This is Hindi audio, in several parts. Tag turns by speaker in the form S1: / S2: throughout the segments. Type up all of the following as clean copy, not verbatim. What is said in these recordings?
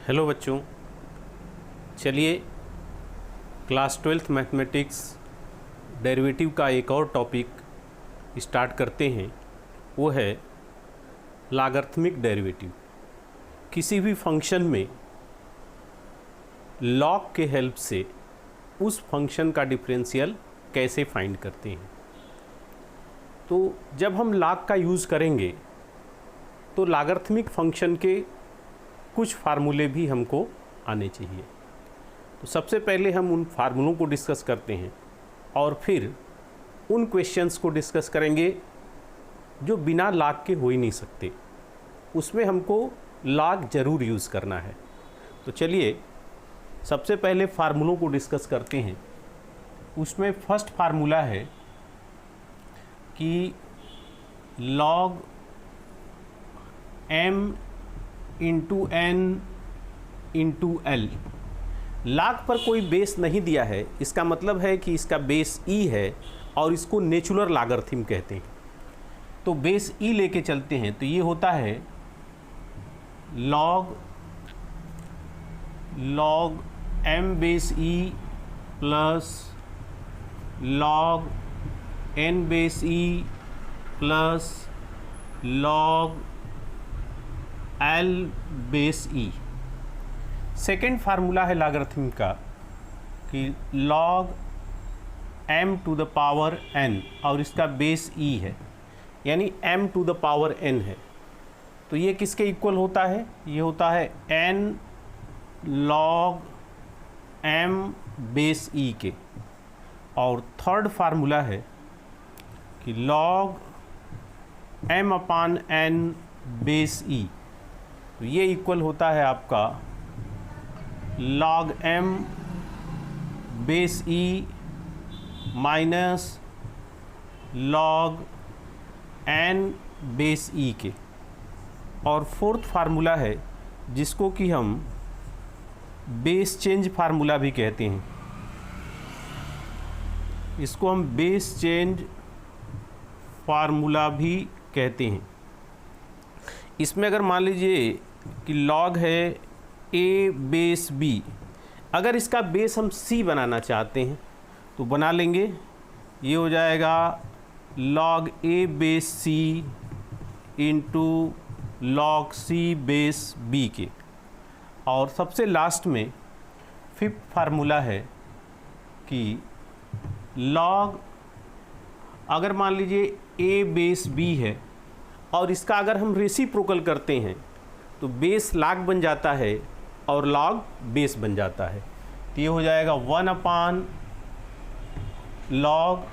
S1: हेलो बच्चों, चलिए क्लास 12th मैथमेटिक्स डेरिवेटिव का एक और टॉपिक स्टार्ट करते हैं। वो है लॉगरिथमिक डेरिवेटिव। किसी भी फंक्शन में लॉग के हेल्प से उस फंक्शन का डिफरेंशियल कैसे फाइंड करते हैं। तो जब हम लॉग का यूज़ करेंगे तो लॉगरिथमिक फंक्शन के कुछ फार्मूले भी हमको आने चाहिए। तो सबसे पहले हम उन फार्मूलों को डिस्कस करते हैं और फिर उन क्वेश्चंस को डिस्कस करेंगे जो बिना लॉग के हो ही नहीं सकते। उसमें हमको लॉग ज़रूर यूज़ करना है। तो चलिए सबसे पहले फार्मूलों को डिस्कस करते हैं। उसमें फर्स्ट फार्मूला है कि log m into n into L. Log पर कोई बेस नहीं दिया है, इसका मतलब है कि इसका बेस e है और इसको नेचुरल लॉगरिथम कहते हैं। तो बेस e लेके चलते हैं तो ये होता है log m base e plus log n base e plus log l base e। Second formula है लॉगरिथम का कि log m to the power n और इसका बेस e है, यानी m to the power n है। तो ये किसके इक्वल होता है? ये होता है n log m base e के। और थर्ड फार्मूला है कि log m अपान n बेस e। तो ये इक्वल होता है आपका log m base e minus log n base e के। और फोर्थ फार्मूला है जिसको कि हम बेस चेंज फार्मूला भी कहते हैं। इसको हम बेस चेंज फार्मूला भी कहते हैं। इसमें अगर मान लीजिए कि log है a बेस b, अगर इसका बेस हम c बनाना चाहते हैं तो बना लेंगे। ये हो जाएगा log a base c into log c base b के। और सबसे लास्ट में फिफ्थ फार्मूला है कि log, अगर मान लीजिए a बेस b है और इसका अगर हम रेसिप्रोकल करते हैं तो बेस log बन जाता है और log बेस बन जाता है। तो ये हो जाएगा 1 अपान log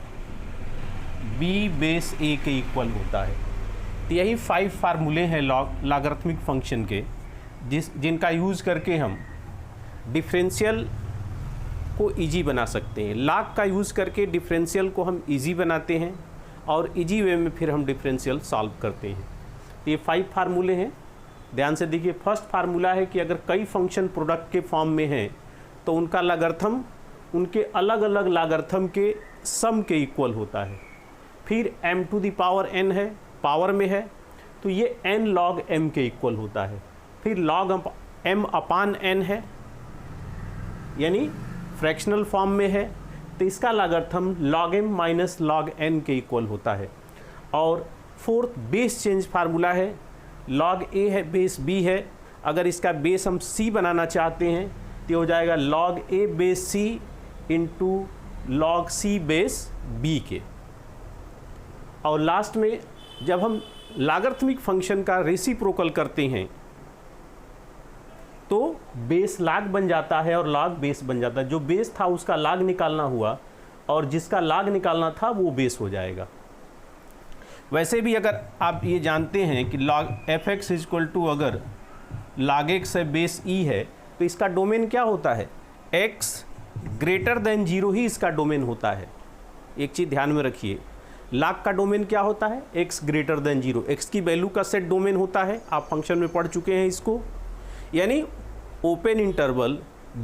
S1: b बेस a के इक्वल होता है। तो यही 5 फार्मूले हैं लॉगरिथमिक फंक्शन के जिनका यूज़ करके हम डिफरेंशियल को इजी बना सकते हैं। log का यूज़ करके डिफरेंशियल को हम इजी बनाते हैं और इजी वे में फिर हम डिफरेंशियल सॉल्व करते हैं। ये 5 फार्मूले हैं, ध्यान से देखिए। फर्स्ट फार्मूला है कि अगर कई फंक्शन प्रोडक्ट के फॉर्म में हैं तो उनका लॉगरिथम उनके अलग अलग लॉगरिथम के सम के इक्वल होता है। फिर m to the power n है, पावर में है, तो ये n log m के इक्वल होता है। फिर log m अपान n है, यानी फ्रैक्शनल फॉर्म में है, तो इसका logarithm log m minus log n के इक्वल होता है। और फोर्थ बेस चेंज फार्मूला है, log a है बेस b है, अगर इसका बेस हम c बनाना चाहते हैं तो हो जाएगा log a base c into log c base b के। और लास्ट में जब हम लॉगरिथमिक फंक्शन का रेसिप्रोकल करते हैं तो बेस log बन जाता है और log बेस बन जाता है। जो बेस था उसका log निकालना हुआ और जिसका log निकालना था वो बेस हो जाएगा। वैसे भी अगर आप ये जानते हैं कि log f(x) इक्वल टू अगर log x है बेस e है तो इसका डोमेन क्या होता है? x ग्रेटर देन 0 ही इसका डोमेन होता है। एक चीज़ ध्यान में रखिए, log का डोमेन क्या होता है? x greater than 0। x की वैल्यू का सेट डोमेन होता है, आप फंक्शन में पढ़ चुके हैं इसको। यानी ओपन इंटरवल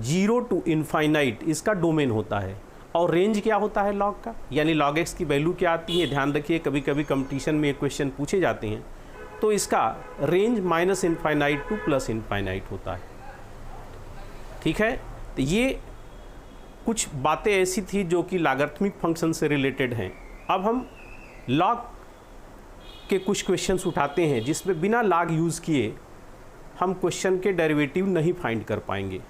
S1: 0 टू इनफाइनाइट इसका डोमेन होता है। और रेंज क्या होता है log का? यानी log x की वैल्यू क्या आती है? ध्यान रखिए, कभी कभी कंपटीशन में क्वेश्चन पूछे जाते हैं तो इसका range minus infinite two plus infinite होता है। ठीक है, तो ये कुछ बातें ऐसी थी जो कि लॉगरिथमिक फंक्शन से रिलेटेड हैं। अब हम लॉग के कुछ क्वेश्चंस उठाते हैं जिसमें बिना लॉग यूज़ किए हम क्वेश्चन के डेरिवेटिव नहीं फाइंड कर पाएंगे,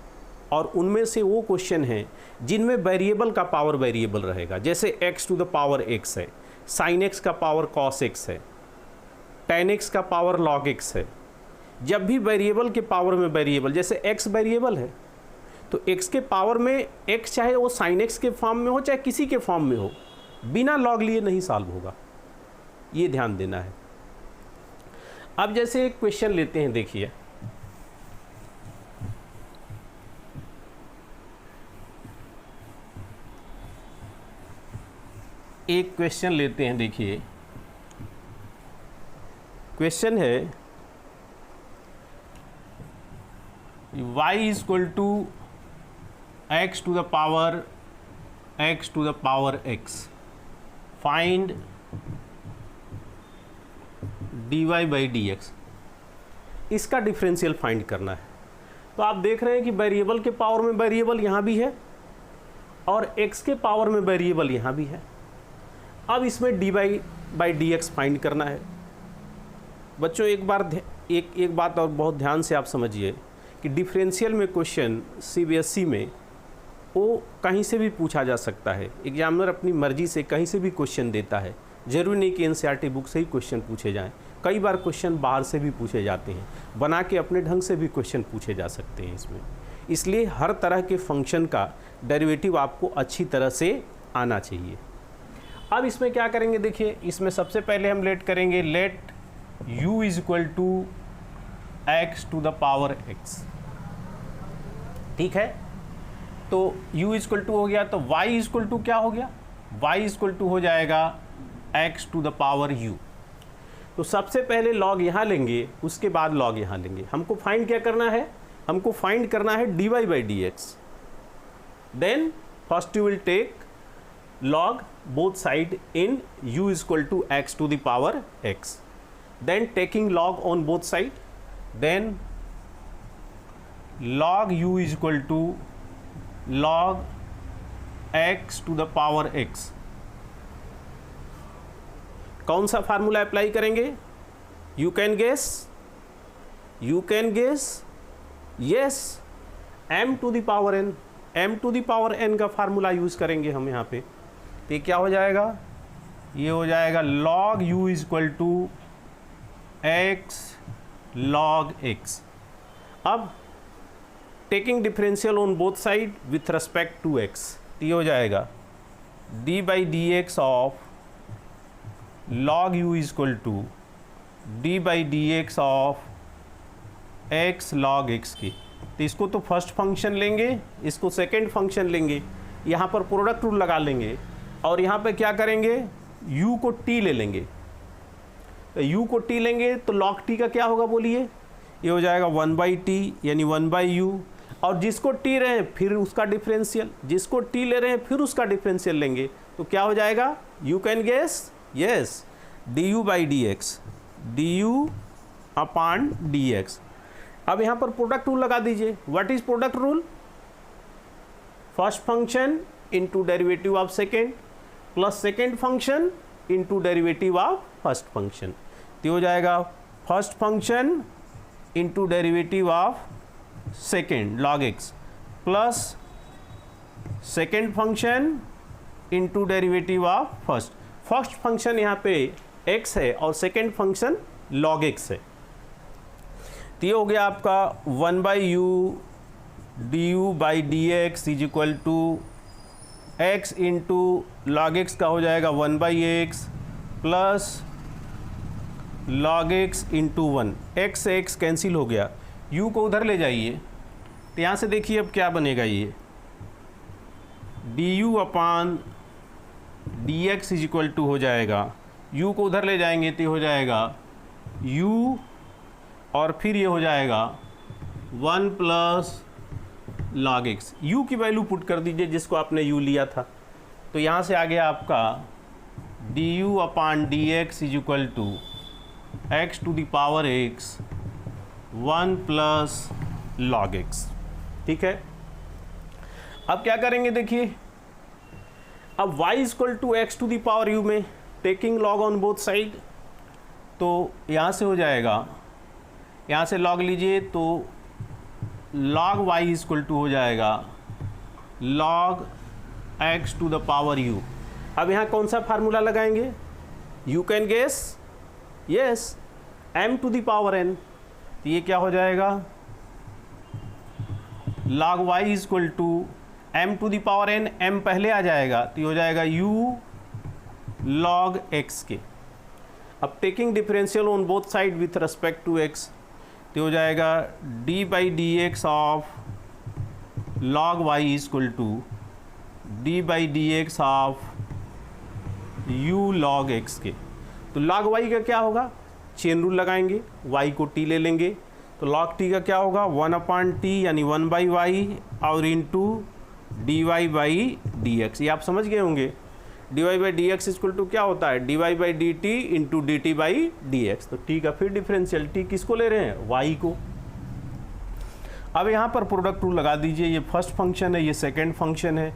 S1: और उनमें से वो क्वेश्चन हैं जिनमें वेरिएबल का पावर वेरिएबल रहेगा। जैसे x to the power x है, sin x का पावर cos x है, tan x का पावर log x है। जब भी वेरिएबल के पावर में वेरिएबल, जैसे x वेरिएबल है तो x के पावर में x चाहे वो sin x के फॉर्म में हो चाहे किसी के फॉर्म में हो, बिना लॉग लिए नहीं सॉल्व होगा, ये ध्यान देना है। अब जैसे एक क्वेश्चन लेते हैं, देखिए एक क्वेश्चन लेते हैं, देखिए क्वेश्चन है y is equal to x to the power x, find dy by dx। इसका डिफरेंशियल फाइंड करना है। तो आप देख रहे हैं कि वेरिएबल के पावर में वेरिएबल यहाँ भी है और x के पावर में वेरिएबल यहाँ भी है। अब इसमें dy बाई dx फाइंड करना है। बच्चों एक बात और बहुत ध्यान से आप समझिए कि डिफरेंशियल में क्वेश्चन CBSE में वो कहीं से भी पूछा जा सकता है। एग्जामिनर अपनी मर्जी से कहीं से भी क्वेश्चन देता है, जरूरी नहीं कि NCERT बुक से ही क्वेश्चन पूछे जाएं। कई बार क्वेश्चन बाहर से भी पूछे जाते हैं, बना के अपने ढंग से भी क्वेश्चन पूछे जा सकते हैं इसमें। इसलिए हर तरह के फंक्शन का डेरिवेटिव आपको अच्छी तरह से आना चाहिए। अब इसमें क्या करेंगे, देखिए इसमें सबसे पहले हम लेट करेंगे let u is equal to x to the power x। ठीक है, तो u इज इक्वल टू हो गया, तो y इज इक्वल टू क्या हो गया, y इज इक्वल टू हो जाएगा x to the power u। तो सबसे पहले लॉग यहाँ लेंगे, उसके बाद लॉग यहाँ लेंगे। हमको फाइंड क्या करना है, हमको फाइंड करना है dy by dx। Then first you will take log both side in u is equal to x to the power x, then taking log on both side, then log u is equal to log x to the power x। कौन सा फार्मूला अप्लाई करेंगे, you can guess, yes, m to the power n का फार्मूला यूज करेंगे हम यहाँ पे। तो ये क्या हो जाएगा, ये हो जाएगा log u is equal to x log x। अब taking differential on both side with respect to x, तो ये हो जाएगा d by dx of log u is equal to d by dx of x log x की। तो इसको तो फर्स्ट फंक्शन लेंगे, इसको सेकेंड फंक्शन लेंगे, यहाँ पर प्रोडक्ट रूल लगा लेंगे और यहाँ पे क्या करेंगे, u को t ले लेंगे। तो u को t लेंगे तो log t का क्या होगा बोलिए, ये हो जाएगा 1 बाई टी यानी 1 बाई u, और जिसको t रहे हैं फिर उसका डिफरेंशियल, जिसको t ले रहे हैं फिर उसका डिफरेंशियल लेंगे। तो क्या हो जाएगा, you can guess, yes, du by dx, du upon dx। अब यहाँ पर प्रोडक्ट रूल लगा दीजिए। What is product rule, first function into derivative of second plus second function into derivative of first function. तो हो जाएगा first function into derivative of second log x plus second function into derivative of first function यहाँ पे x है और सेकेंड फंक्शन log x है। तो ये हो गया आपका 1 by u du by dx is equal to x into log x का हो जाएगा 1 by x plus log x into 1, x से x कैंसिल हो गया, u को उधर ले जाइए। तो यहाँ से देखिए अब क्या बनेगा, ये du upon dx is equal to हो जाएगा, u को उधर ले जाएंगे तो हो जाएगा u और फिर ये हो जाएगा 1 प्लस log x। u की वैल्यू पुट कर दीजिए जिसको आपने u लिया था। तो यहाँ से आ गया आपका du upon dx is equal to x to the power x 1 plus log x। ठीक है, अब क्या करेंगे देखिए, अब y equal to x to the power u में taking log on both side, तो यहाँ से हो जाएगा, यहाँ से लॉग लीजिए तो log y इक्वल टू हो जाएगा log x to the power u। अब यहाँ कौन सा फार्मूला लगाएंगे, you can guess, yes, m to the power n। तो ये क्या हो जाएगा, log y equal to m to the power n, m पहले आ जाएगा तो ये हो जाएगा u log x के। अब taking differential on both side with respect to x, तो हो जाएगा d by d x of log y equal to d by d x of u log x के। तो log y का क्या होगा, चेन रूल लगाएंगे, y को t ले लेंगे, तो log t का क्या होगा 1/t यानी 1 बाई वाई और into d y by d x. ये आप समझ गए होंगे, d y by d x equal to क्या होता है, d y by d t into d t by d x. तो टी का फिर डिफरेंशियल, टी किसको ले रहे हैं, वाई को। अब यहाँ पर प्रोडक्ट रूल लगा दीजिए, ये फर्स्ट फंक्शन है, ये सेकेंड फंक्शन है,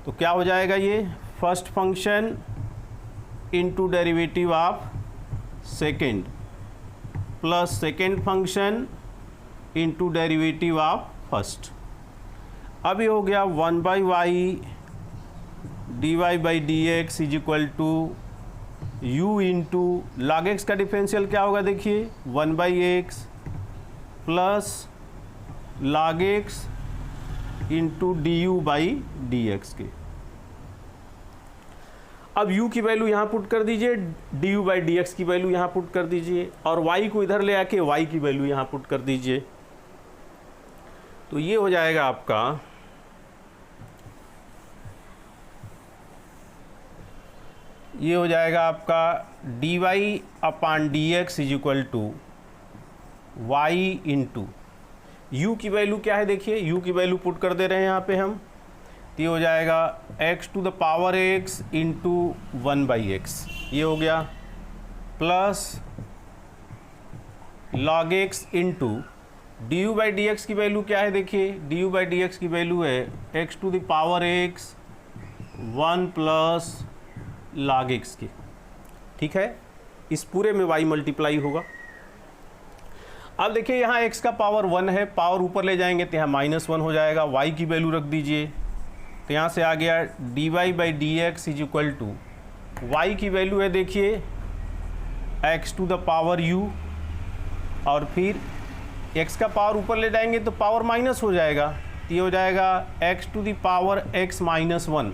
S1: तो क्या हो जाएगा, ये first function into derivative of second plus second function into derivative of first. अब ये हो गया 1 by y d y by d x is equal to u into log x का डिफरेंशियल क्या होगा, देखिए 1 by x plus log x into d u by d x के। अब u की वैल्यू यहाँ पुट कर दीजिए, d u by d x की वैल्यू यहाँ पुट कर दीजिए, और y को इधर ले आके y की वैल्यू यहाँ पुट कर दीजिए। तो ये हो जाएगा आपका ये हो जाएगा आपका d y upon d x is equal to y into u की वैल्यू क्या है, देखिए u की वैल्यू पुट कर दे रहे हैं यहाँ पे हम, तो ये हो जाएगा x to the power x into 1 by x, ये हो गया, plus log x into d u by d x की वैल्यू क्या है, देखिए d u by d x की वैल्यू है x to the power x 1 plus log x की। ठीक है, इस पूरे में y मल्टीप्लाई होगा। अब देखिए यहाँ x का पावर 1 है, पावर ऊपर ले जाएंगे तो यहाँ -1 हो जाएगा, y की वैल्यू रख दीजिए, तो यहाँ से आ गया d y by d x is equal to y की वैल्यू है, देखिए x to the power u, और फिर x का पावर ऊपर ले जाएंगे तो पावर माइनस हो जाएगा, तो ये हो जाएगा x to the power x -1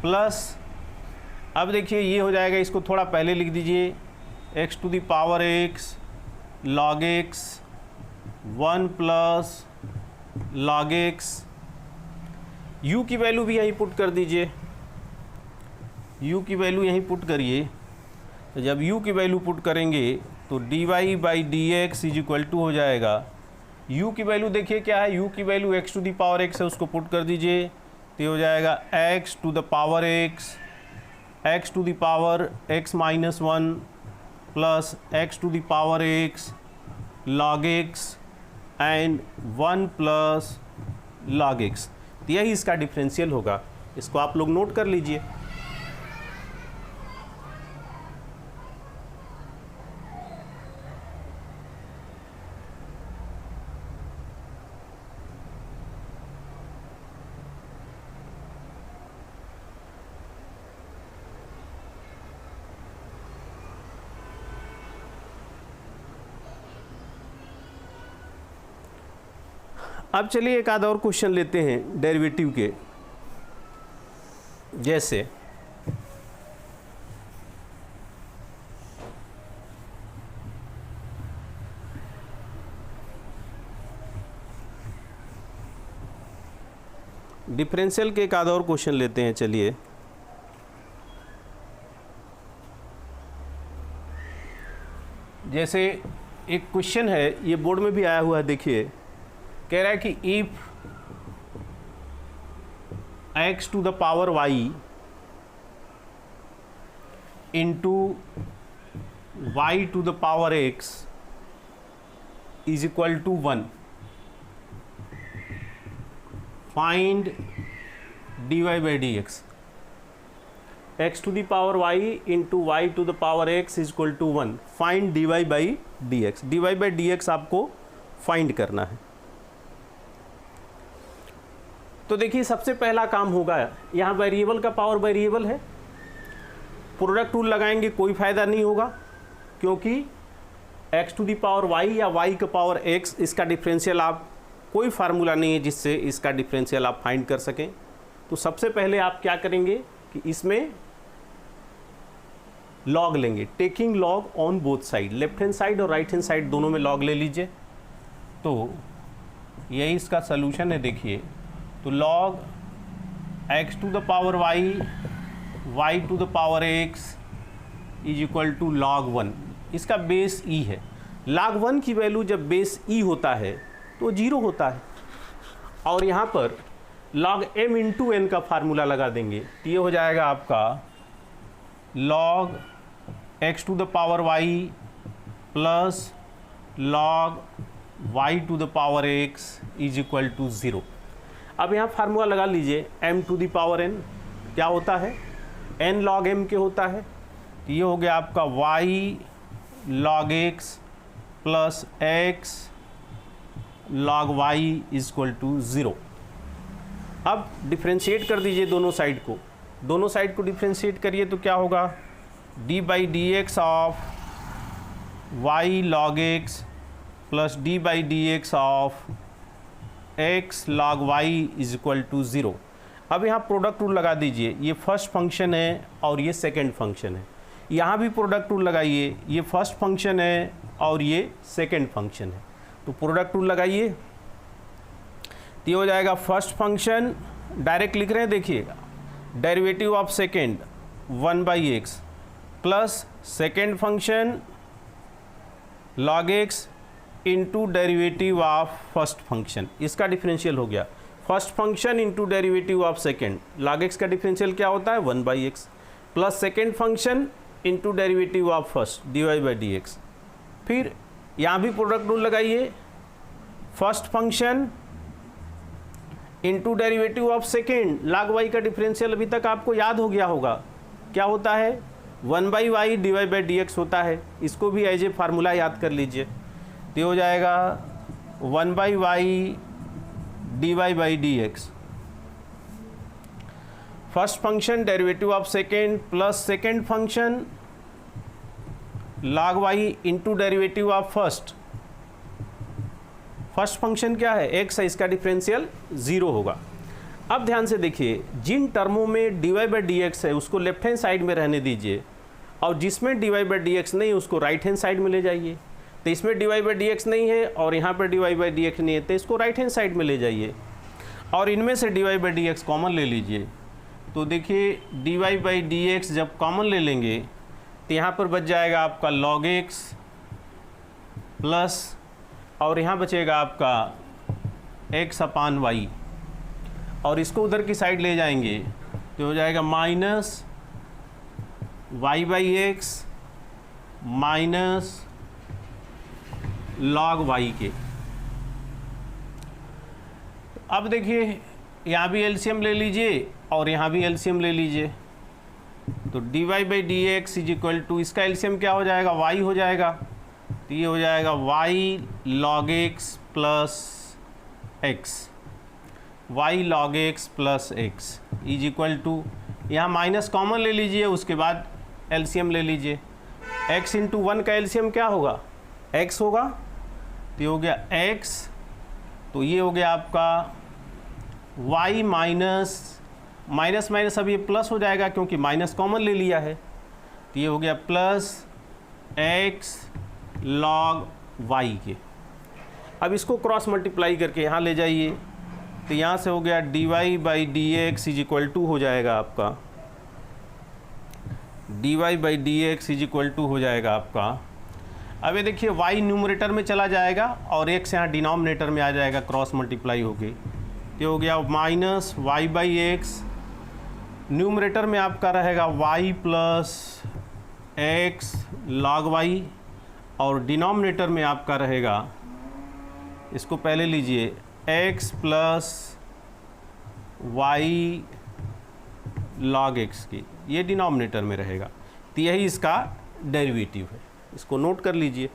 S1: plus, अब देखिए ये हो जाएगा, इसको थोड़ा पहले लिख दीजिए, x to the power x log x 1 plus log x, u की वैल्यू भी यहीं पुट कर दीजिए, u की वैल्यू यहीं पुट करिए। तो जब u की वैल्यू पुट करेंगे तो d y by d x is equal to हो जाएगा, u की वैल्यू देखिए क्या है, u की value x to the power x है, उसको पुट कर दीजिए, तो हो जाएगा x to the power x to the power x -1 plus x to the power x log x and 1 plus log x। तो यही इसका डिफरेंशियल होगा, इसको आप लोग नोट कर लीजिए। अब चलिए एक आधा और क्वेश्चन लेते हैं डेरिवेटिव के। जैसे डिफरेंशियल के एक आधा और क्वेश्चन लेते हैं, चलिए। जैसे एक क्वेश्चन है, ये बोर्ड में भी आया हुआ है, देखिए कह रहा है कि if x to the power y into y to the power x is equal to 1, find dy by d x, x to the power y into y to the power x is equal to 1। Find dy by d x, dy by d x आपको फाइंड करना है। तो देखिए सबसे पहला काम होगा, यहाँ वेरिएबल का पावर वेरिएबल है, प्रोडक्ट रूल लगाएंगे कोई फ़ायदा नहीं होगा, क्योंकि x to the power y या y का पावर x, इसका डिफरेंशियल आप कोई फार्मूला नहीं है जिससे इसका डिफरेंशियल आप फाइंड कर सकें। तो सबसे पहले आप क्या करेंगे कि इसमें लॉग लेंगे, taking log on both side, left hand side और राइट हैंड साइड दोनों में लॉग ले लीजिए। तो यही इसका सलूशन है। देखिए तो log x to the power y to the power x is equal to log 1, इसका बेस e है। log 1 की वैल्यू जब बेस e होता है तो 0 होता है, और यहाँ पर log m इंटू n का फार्मूला लगा देंगे तो ये हो जाएगा आपका log x to the power y plus log y to the power x is equal to 0। अब यहाँ फार्मूला लगा लीजिए, m to the power n क्या होता है, n log m के होता है, तो ये हो गया आपका y log x plus x log y is equal to 0। अब डिफ्रेंशिएट कर दीजिए दोनों साइड को, दोनों साइड को डिफ्रेंशिएट करिए तो क्या होगा, d by d x of y log x plus d by d x of x log y is equal to 0। अब यहाँ प्रोडक्ट रूल लगा दीजिए, ये फर्स्ट फंक्शन है और ये सेकंड फंक्शन है, यहाँ भी प्रोडक्ट रूल लगाइए, ये फर्स्ट फंक्शन है और ये सेकंड फंक्शन है। तो प्रोडक्ट रूल लगाइए तो ये हो जाएगा फर्स्ट फंक्शन, डायरेक्ट लिख रहे हैं देखिएगा, derivative of second 1 by x plus second function log x into derivative of first function, इसका डिफरेंशियल हो गया first function into derivative of second, log x का डिफरेंशियल क्या होता है 1 by x plus second function into derivative of first dy by d x. फिर यहाँ भी प्रोडक्ट रूल लगाइए, first function into derivative of second, log y का डिफरेंशियल अभी तक आपको याद हो गया होगा, क्या होता है 1 by y dy by d x होता है, इसको भी एज ए फार्मूला याद कर लीजिए। तो हो जाएगा 1 by y d y by d x, first function derivative of second plus second function log y into derivative of first, first function क्या है x है, इसका डिफरेंशियल 0 होगा। अब ध्यान से देखिए, जिन टर्मों में dy बाई डी एक्स है उसको लेफ्ट हैंड साइड में रहने दीजिए, और जिसमें dy बाई डी एक्स नहीं उसको राइट हैंड साइड में ले जाइए। तो इसमें dy बाई डी एक्स नहीं है और यहाँ पर dy बाई डी एक्स नहीं है, तो इसको राइट हैंड साइड में ले जाइए, और इनमें से dy by d x common ले लीजिए। तो देखिए dy बाई डी एक्स जब कॉमन ले लेंगे तो यहाँ पर बच जाएगा आपका log x प्लस, और यहाँ बचेगा आपका x अपान y, और इसको उधर की साइड ले जाएंगे तो हो जाएगा minus y by x minus log y के। अब देखिए यहाँ भी एलसीएम ले लीजिए और यहाँ भी एलसीएम ले लीजिए, तो dy by d x is equal to, इसका एलसीएम क्या हो जाएगा y हो जाएगा, तो ये हो जाएगा y log x plus x, y log x plus x is equal to, यहाँ माइनस कॉमन ले लीजिए, उसके बाद एलसीएम ले लीजिए, x इंटू 1 का एलसीएम क्या होगा x होगा, तो ये हो गया x, तो ये हो गया आपका y माइनस माइनस माइनस, अब ये प्लस हो जाएगा क्योंकि माइनस कॉमन ले लिया है, तो ये हो गया प्लस x log y के। अब इसको क्रॉस मल्टीप्लाई करके यहाँ ले जाइए, तो यहाँ से हो गया dy by d x is equal to हो जाएगा आपका dy by d x is equal to हो जाएगा आपका, अब ये देखिए y न्यूमरेटर में चला जाएगा और x यहाँ डिनोमिनेटर में आ जाएगा क्रॉस मल्टीप्लाई होके, तो हो गया minus y by x, numerator में आपका रहेगा y plus x log y, और डिनोमिनेटर में आपका रहेगा, इसको पहले लीजिए x plus y log x की, ये डिनोमिनेटर में रहेगा। तो यही इसका डेरिवेटिव है, इसको नोट कर लीजिए।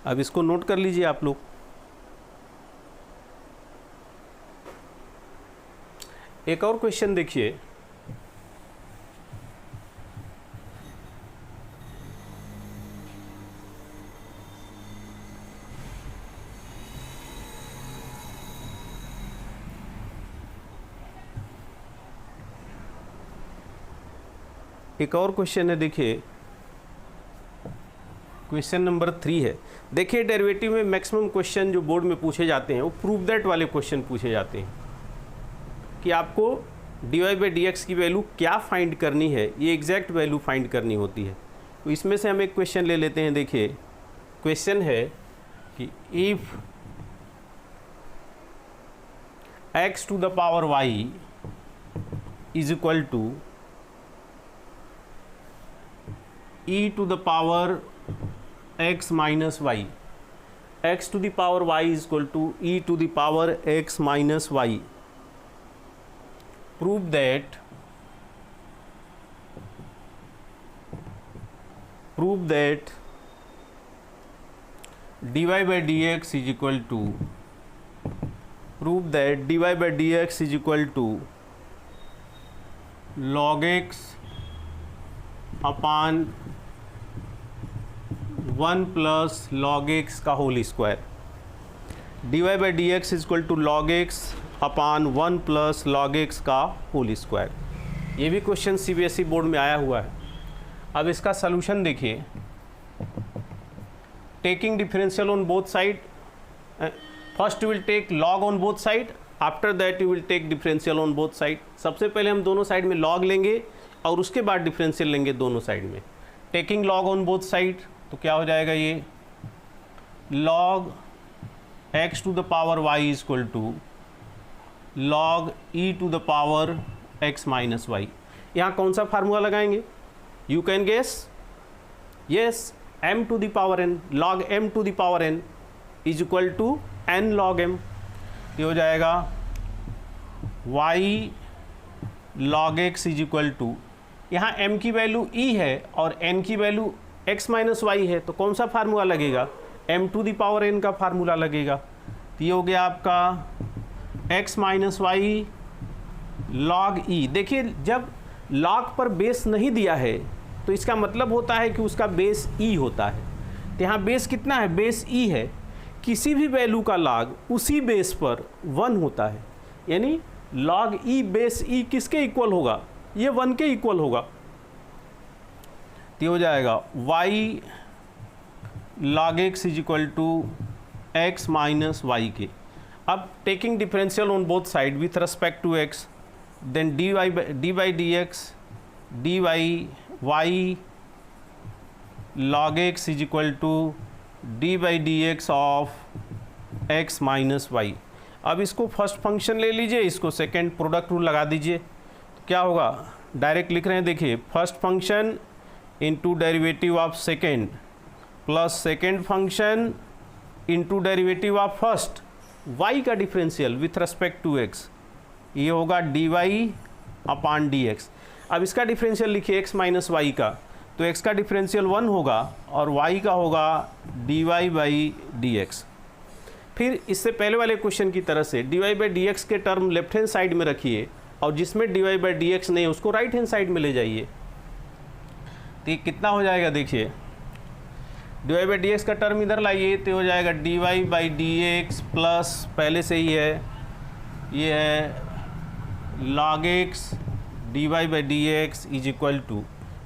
S1: अब इसको नोट कर लीजिए आप लोग। एक और क्वेश्चन देखिए, एक और क्वेश्चन है, देखिए क्वेश्चन नंबर 3 है। देखिए डेरिवेटिव में मैक्सिमम क्वेश्चन जो बोर्ड में पूछे जाते हैं वो प्रूव दैट वाले क्वेश्चन पूछे जाते हैं कि आपको dy/dx की वैल्यू क्या फाइंड करनी है, ये एग्जैक्ट वैल्यू फाइंड करनी होती है। तो इसमें से हम एक क्वेश्चन ले लेते हैं। देखिए क्वेश्चन है कि if x to the power y is equal to e to the power x minus y, x to the power y is equal to e to the power x minus y. Prove that dy by dx is equal to log x upon 1 plus log x का whole square. dy by d x is equal to log x upon 1 plus log x का होल स्क्वायर। ये भी क्वेश्चन CBSE बोर्ड में आया हुआ है। अब इसका सलूशन देखिए। Taking differential on both side, first you will take log on both side, after that you will take differential on both side. सबसे पहले हम दोनों साइड में log लेंगे और उसके बाद डिफरेंशियल लेंगे दोनों साइड में। Taking log on both side तो क्या हो जाएगा, ये log x to the power y is equal to log e to the power x minus y. यहाँ कौन सा फार्मूला लगाएंगे, you can guess, yes, m to the power n, log m to the power n is equal to n log m। ये हो जाएगा y log x is equal to, यहाँ m की वैल्यू e है और n की वैल्यू x माइनस वाई है, तो कौन सा फार्मूला लगेगा, m to the power n का फार्मूला लगेगा। तो ये हो गया आपका x minus y log e। देखिए जब log पर बेस नहीं दिया है तो इसका मतलब होता है कि उसका बेस e होता है। तो यहाँ बेस कितना है, बेस e है। किसी भी वैल्यू का log उसी बेस पर 1 होता है, यानी log e बेस e किसके इक्वल होगा, ये 1 के इक्वल होगा। तो हो जाएगा y log x is equal to x minus y के। अब taking differential on both side with respect to x, then dy by dx dy y log x is equal to dy by dx of x minus y. अब इसको फर्स्ट फंक्शन ले लीजिए, इसको सेकेंड प्रोडक्ट रूल लगा दीजिए। तो क्या होगा, डायरेक्ट लिख रहे हैं, देखिए first function into derivative of second plus second function into derivative of first, y का differential with respect to x, ये होगा dy अपान dx। अब इसका डिफरेंशियल लिखिए x माइनस वाई का, तो x का डिफरेंशियल 1 होगा और y का होगा dy बाई dx। फिर इससे पहले वाले क्वेश्चन की तरह से dy बाई dx के टर्म लेफ्ट हैंड साइड में रखिए और जिसमें dy बाई dx नहीं उसको राइट हैंड साइड में ले जाइए। तो ये कितना हो जाएगा, देखिए dy बाई dx का टर्म इधर लाइए तो हो जाएगा dy बाई dx प्लस पहले से ही है, ये है log x dy by dx is equal to,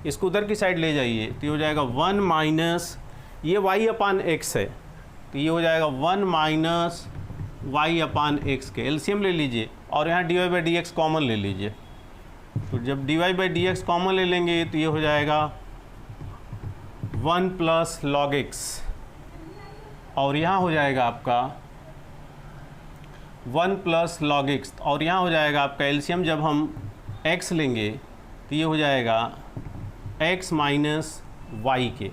S1: इसको उधर की साइड ले जाइए तो ये हो जाएगा 1 माइनस, ये y अपान x है, तो ये हो जाएगा 1 माइनस y अपान x के एलसीएम ले लीजिए और यहाँ dy by d x common ले लीजिए। तो जब dy by d x common ले लेंगे तो ये हो जाएगा 1 प्लस लॉग x, और यहाँ हो जाएगा आपका 1 प्लस लॉग x, और यहाँ हो जाएगा आपका एलसीएम जब हम x लेंगे तो ये हो जाएगा x माइनस वाई के।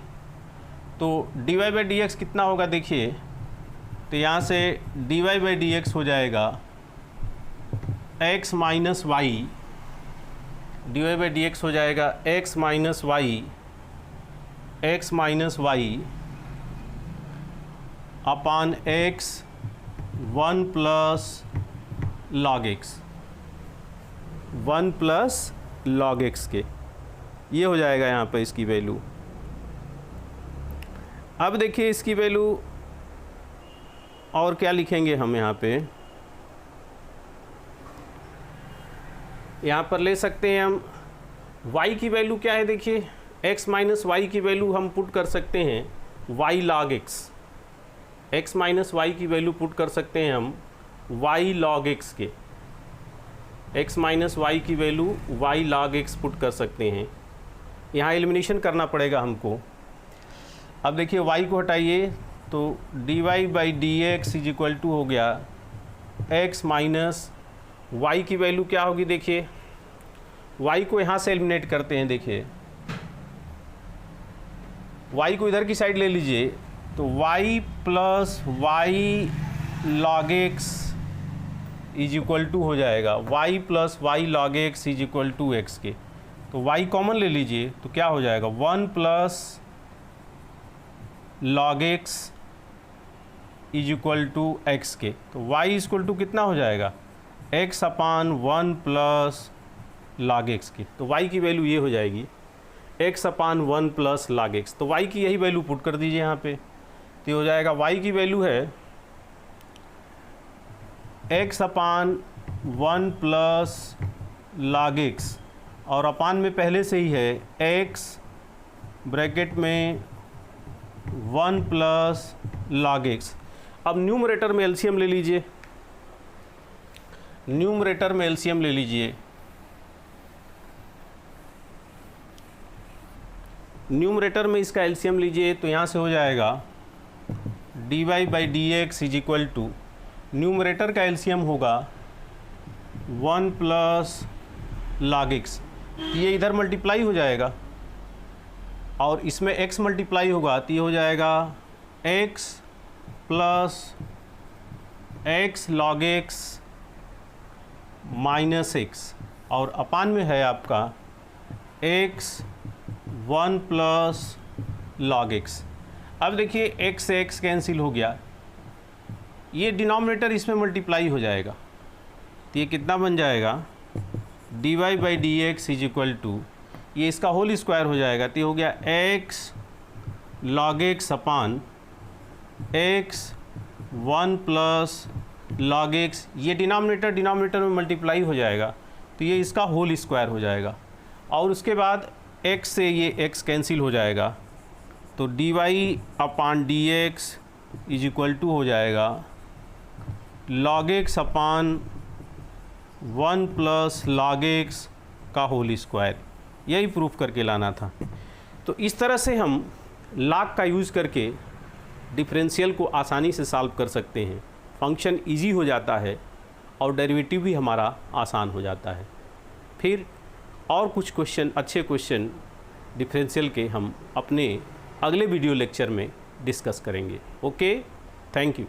S1: तो dy बाई डी एक्स कितना होगा देखिए, तो यहाँ से dy बाई डी एक्स हो जाएगा x minus y, dy by d x हो जाएगा x minus y, x minus y upon x 1 plus log x, 1 plus log x के। ये हो जाएगा यहाँ पर इसकी वैल्यू। अब देखिए इसकी वैल्यू और क्या लिखेंगे हम यहाँ पे, यहाँ पर ले सकते हैं हम y की वैल्यू क्या है देखिए, x माइनस वाई की वैल्यू हम पुट कर सकते हैं y log x, x minus y की वैल्यू पुट कर सकते हैं हम y log x के, x माइनस वाई की value y log x put कर सकते हैं। यहाँ एलिमिनेशन करना पड़ेगा हमको। अब देखिए y को हटाइए तो dy by d x is equal to हो गया x माइनस वाई की वैल्यू क्या होगी देखिए, y को यहाँ से एलिमिनेट करते हैं। देखिए y को इधर की साइड ले लीजिए तो y plus y log x is equal to हो जाएगा y plus y log x is equal to x के। तो y कॉमन ले लीजिए तो क्या हो जाएगा 1 plus log x is equal to x के। तो y इज इक्वल टू कितना हो जाएगा x upon 1 plus log x के। तो y की वैल्यू ये हो जाएगी x upon 1 plus log x। तो y की यही वैल्यू पुट कर दीजिए यहाँ पे, तो ये हो जाएगा y की वैल्यू है x upon 1 plus log x, और अपान में पहले से ही है x ब्रैकेट में 1 प्लस लॉग x। अब न्यूमरेटर में एलसीएम ले लीजिए, न्यूमरेटर में एलसीएम ले लीजिए। न्यूमरेटर में इसका एलसीएम लीजिए तो यहाँ से हो जाएगा dy by d x is equal to, numerator का एलसीएम होगा 1 प्लस लॉग x। ये इधर मल्टीप्लाई हो जाएगा और इसमें x मल्टीप्लाई होगा तो ये हो जाएगा x plus x log x minus x, और अपान में है आपका x 1 प्लस लॉग x। अब देखिए x से x कैंसिल हो गया, ये डिनोमिनेटर इसमें मल्टीप्लाई हो जाएगा तो ये कितना बन जाएगा dy by d x is equal to, ये इसका होल स्क्वायर हो जाएगा तो ये हो गया x लॉग x अपान x 1 प्लस लॉग x। ये डिनोमिनेटर में मल्टीप्लाई हो जाएगा तो ये इसका होल स्क्वायर हो जाएगा, और उसके बाद x से ये x कैंसिल हो जाएगा तो dy upon d x is equal to हो जाएगा log x upon 1 plus log x का होल स्क्वायर। यही प्रूफ करके लाना था। तो इस तरह से हम लॉग का यूज़ करके डिफरेंशियल को आसानी से सॉल्व कर सकते हैं। फंक्शन इजी हो जाता है और डेरिवेटिव भी हमारा आसान हो जाता है। फिर और कुछ क्वेश्चन, अच्छे क्वेश्चन डिफरेंशियल के हम अपने अगले वीडियो लेक्चर में डिस्कस करेंगे। Okay, thank you.